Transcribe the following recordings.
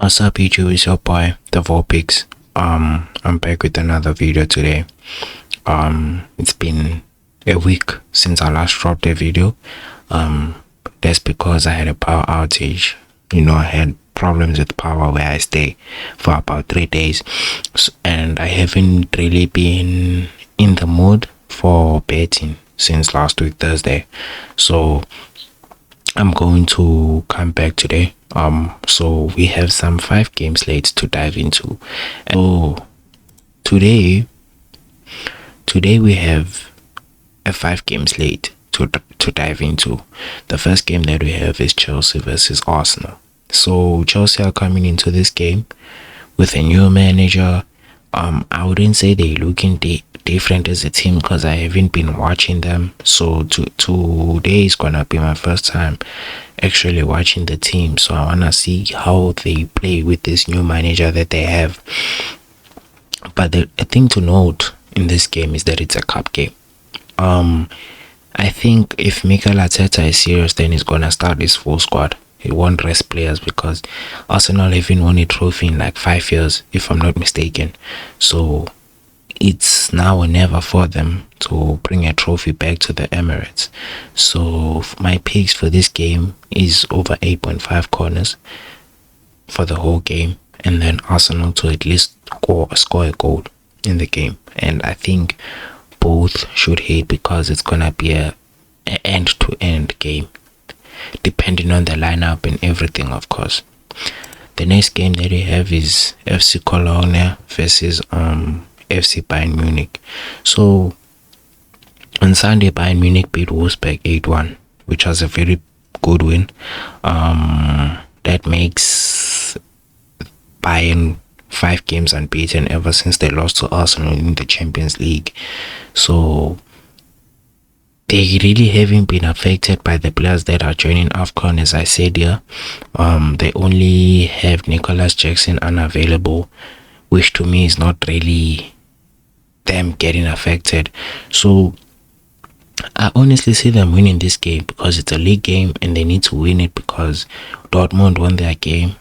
What's up YouTube, it's your boy, the Vorpix. I'm back with another video today. It's been a week since I last dropped a video. That's because I had a power outage. I had problems with power where I stay for about 3 days. And I haven't really been in the mood for betting since last week, Thursday. So I'm going to come back today. So we have some 5 game slates to dive into. So today we have a 5 game slate to dive into. The first game that we have is Chelsea versus Arsenal. So Chelsea are coming into this game with a new manager. I wouldn't say they're looking different as a team because I haven't been watching them. So today is gonna be my first time actually watching the team. So I wanna see how they play with this new manager that they have. But the thing to note in this game is that it's a cup game. I think if Mikel Arteta is serious, then he's gonna start his full squad. He won't rest players because Arsenal haven't won a trophy in like 5 years, if I'm not mistaken. So it's now or never for them to bring a trophy back to the Emirates. So my picks for this game is over 8.5 corners for the whole game, and then Arsenal to at least score a goal in the game. And I think both should hit because it's gonna be a end-to-end game, depending on the lineup and everything, of course. The next game that we have is FC Cologne versus FC Bayern Munich. So on Sunday, Bayern Munich beat Wolfsburg 8-1, which was a very good win. That makes Bayern 5 games unbeaten ever since they lost to Arsenal in the Champions League. So they really haven't been affected by the players that are joining AFCON, as I said here. They only have Nicholas Jackson unavailable, which to me is not really them getting affected. So I honestly see them winning this game because it's a league game and they need to win it because Dortmund won their game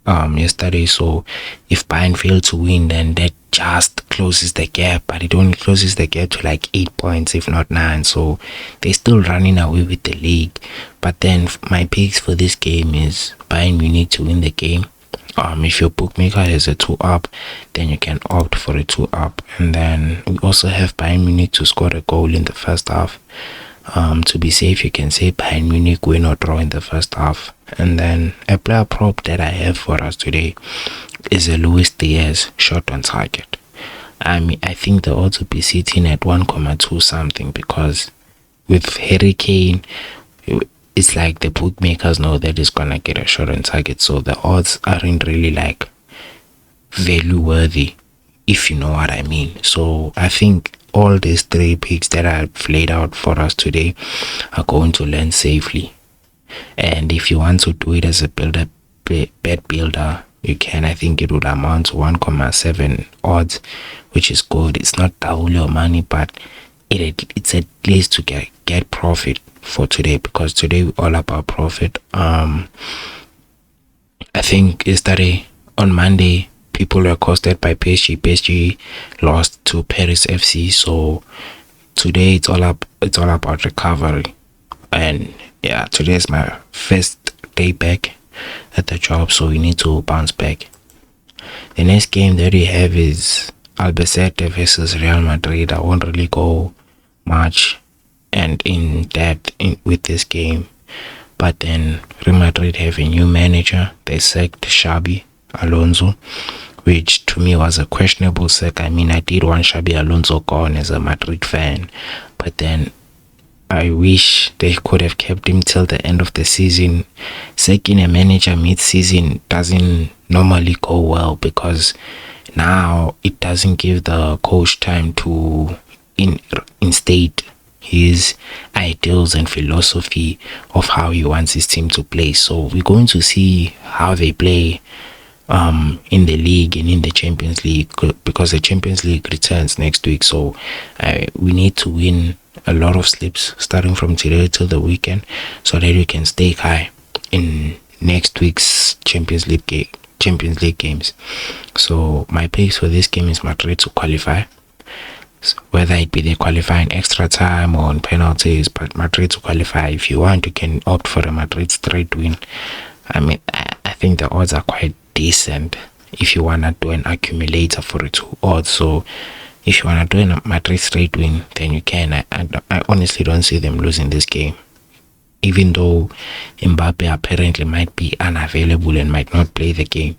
yesterday. So if Bayern fail to win, then that just closes the gap, but it only closes the gap to like 8 points, if not 9. So they're still running away with the league. But then my picks for this game is Bayern Munich to win the game. If your bookmaker has a 2-up, then you can opt for a 2-up. And then we also have Bayern Munich to score a goal in the first half. To be safe, you can say Bayern Munich win or draw in the first half. And then a player prop that I have for us today is a Luis Diaz shot on target. I think the odds will be sitting at 1.2 something because with Harry Kane, it's like the bookmakers know that he's gonna get a shot on target, so the odds aren't really like value worthy, if you know what I mean. So I think all these 3 picks that I've laid out for us today are going to land safely. And if you want to do it as a bet builder, you can. I think it would amount to 1.7 odds, which is good. It's not double your money, but it's at least to get profit for today, because today we're all about profit. I think yesterday on Monday people were accosted by PSG. PSG lost to Paris FC. So today it's all about recovery. And yeah, today is my first day back at the job, so we need to bounce back. The next game that we have is Albacete versus Real Madrid. I won't really go much and in depth with this game, but then Real Madrid have a new manager. They sacked Xabi Alonso, which to me was a questionable sack. I mean, I did want Xabi Alonso gone as a Madrid fan, but then I wish they could have kept him till the end of the season. Sacking a manager mid-season doesn't normally go well because now it doesn't give the coach time to instate his ideals and philosophy of how he wants his team to play. So we're going to see how they play in the league and in the Champions League, because the Champions League returns next week. So we need to win a lot of sleeps starting from today till the weekend so that we can stay high in next week's Champions Champions League games. So my picks for this game is Madrid to qualify. So whether it be they qualify in extra time or on penalties, but Madrid to qualify. If you want, you can opt for a Madrid straight win. I mean, I think the odds are quite decent if you want to do an accumulator for the two odds. So if you want to do a Madrid straight win, then you can. I honestly don't see them losing this game, even though Mbappe apparently might be unavailable and might not play the game.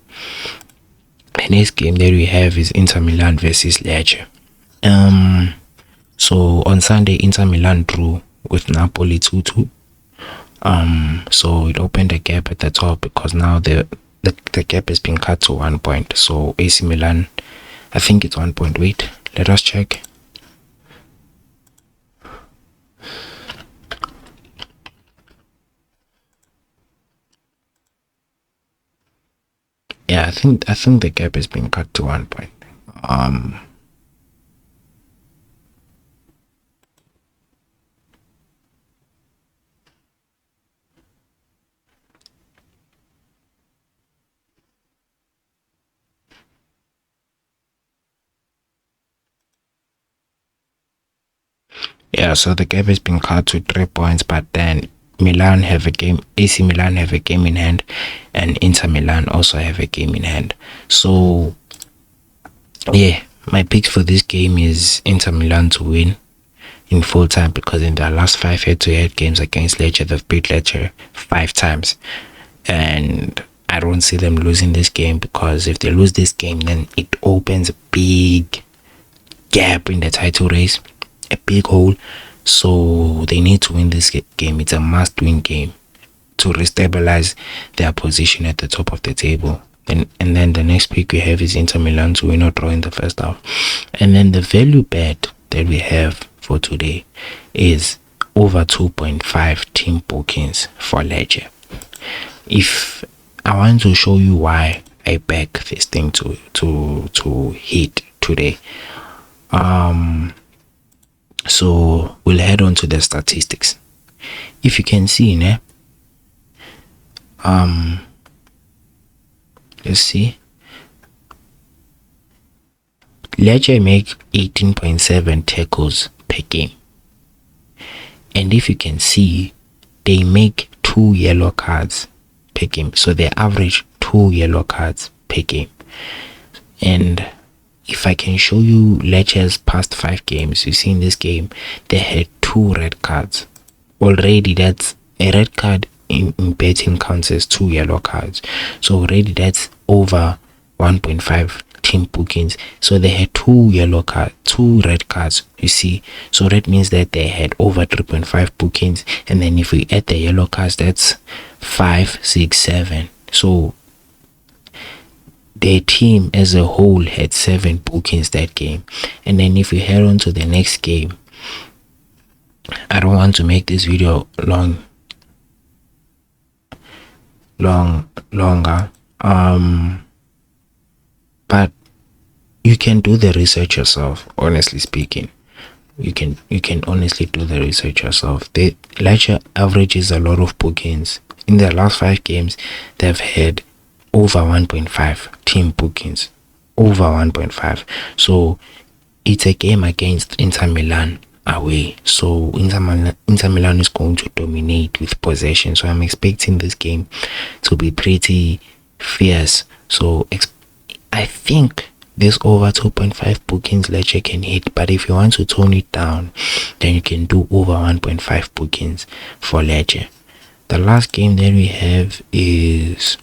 The next game that we have is Inter Milan versus Lecce. So on Sunday, Inter Milan drew with Napoli 2-2. So it opened a gap at the top because now the gap has been cut to 1 point. So AC Milan, I think it's 1 point. Wait, let us check. Yeah, I think the gap has been cut to 1 point. Yeah, so the gap has been cut to 3 points, but then Milan have a game, AC Milan have a game in hand, and Inter Milan also have a game in hand. So yeah, my picks for this game is Inter Milan to win in full time, because in their last 5 head-to-head games against Lecce, they've beat Lecce 5 times, and I don't see them losing this game, because if they lose this game, then it opens a big gap in the title race, a big hole. So they need to win this game. It's a must-win game to restabilize their position at the top of the table. And then the next pick we have is Inter Milan to win or draw in the first half. And then the value bet that we have for today is over 2.5 team bookings for Lecce. If I want to show you why I back this thing to hit today, so we'll head on to the statistics. If you can see, let's see. Lecce make 18.7 tackles per game, and if you can see, they make 2 yellow cards per game. So they average 2 yellow cards per game. And if I can show you Lecce's past 5 games, you see in this game they had 2 red cards. Already that's a red card in betting counts as 2 yellow cards. So already that's over 1.5 team bookings. So they had 2 red cards, you see. So that means that they had over 3.5 bookings. And then if we add the yellow cards, that's 5, 6, 7. So their team as a whole had 7 bookings that game. And then if we head on to the next game, I don't want to make this video longer, but you can do the research yourself. Honestly speaking, you can honestly do the research yourself. The Lecce averages a lot of bookings. In their last 5 games, they've had over 1.5 team bookings, over 1.5. So it's a game against Inter Milan away. So Inter Milan is going to dominate with possession. So I'm expecting this game to be pretty fierce. So I think this over 2.5 bookings Lecce can hit. But if you want to tone it down, then you can do over 1.5 bookings for Lecce. The last game that we have is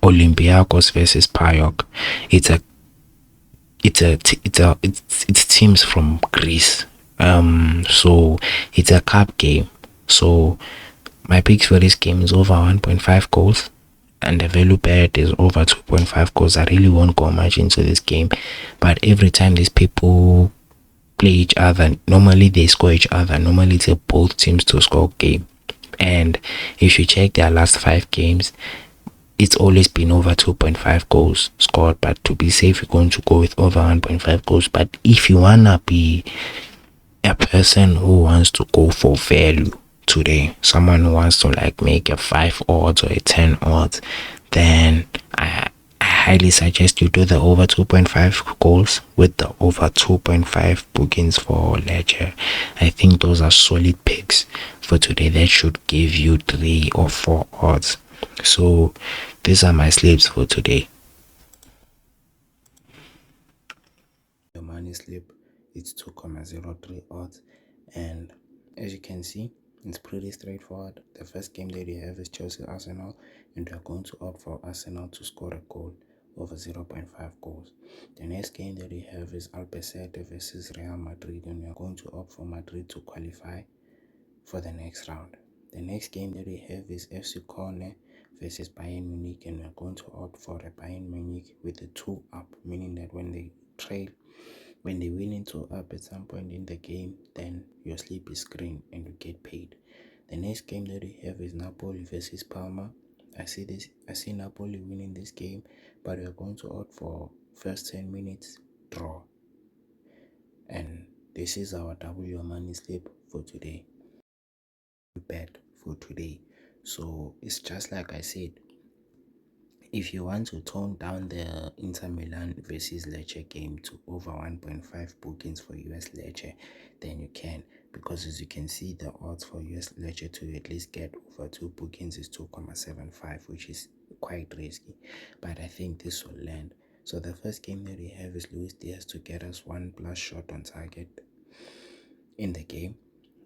Olympiacos versus PAOK. It's teams from Greece. So it's a cup game. So my picks for this game is over 1.5 goals, and the value bet is over 2.5 goals. I really won't go much into this game, but every time these people play each other, normally they score each other. Normally it's both teams to score game. And if you check their last 5 games, it's always been over 2.5 goals scored. But to be safe, you're going to go with over 1.5 goals. But if you wanna be a person who wants to go for value today, someone who wants to like make a 5 odds or a 10 odds, then I highly suggest you do the over 2.5 goals with the over 2.5 bookings for Ledger. I think those are solid picks for today. That should give you 3 or 4 odds. So these are my slips for today. Your money slip, it's 2.03 odds, and as you can see, it's pretty straightforward. The first game that you have is Chelsea Arsenal, and you are going to opt for Arsenal to score a goal over 0.5 goals. The next game that you have is Albacete versus Real Madrid, and you are going to opt for Madrid to qualify for the next round. The next game that we have is FC Köln versus Bayern Munich, and we are going to opt for a Bayern Munich with the 2 up, meaning that when they win into up at some point in the game, then your slip is green and you get paid. The next game that we have is Napoli versus Parma. I see Napoli winning this game, but we are going to opt for first 10 minutes draw. And this is our W money slip for today. Bet for today. So it's just like I said, if you want to tone down the Inter Milan versus Lecce game to over 1.5 bookings for US Lecce, then you can, because as you can see, the odds for US Lecce to at least get over 2 bookings is 2.75, which is quite risky, but I think this will land. So the first game that we have is Luis Diaz to get us 1+ shot on target in the game.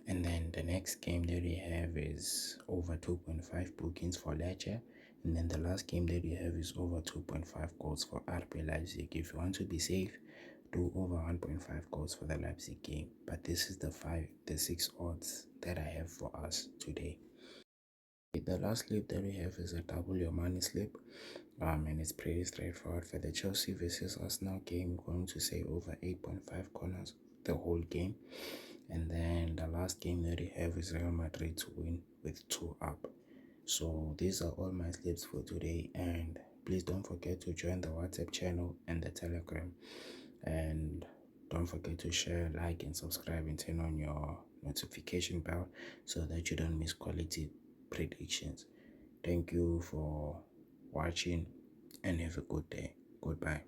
And then the next game that we have is over 2.5 bookings for Lecce. And then the last game that we have is over 2.5 goals for RB Leipzig. If you want to be safe, do over 1.5 goals for the Leipzig game. But this is the 6 odds that I have for us today. The last slip that we have is a double your money slip. And it's pretty straightforward. For the Chelsea versus Arsenal game, we're going to say over 8.5 corners the whole game. And then the last game that we have is Real Madrid to win with 2 up. So these are all my slips for today, and please don't forget to join the WhatsApp channel and the Telegram, and don't forget to share, like, and subscribe, and turn on your notification bell so that you don't miss quality predictions. Thank you for watching and have a good day. Goodbye.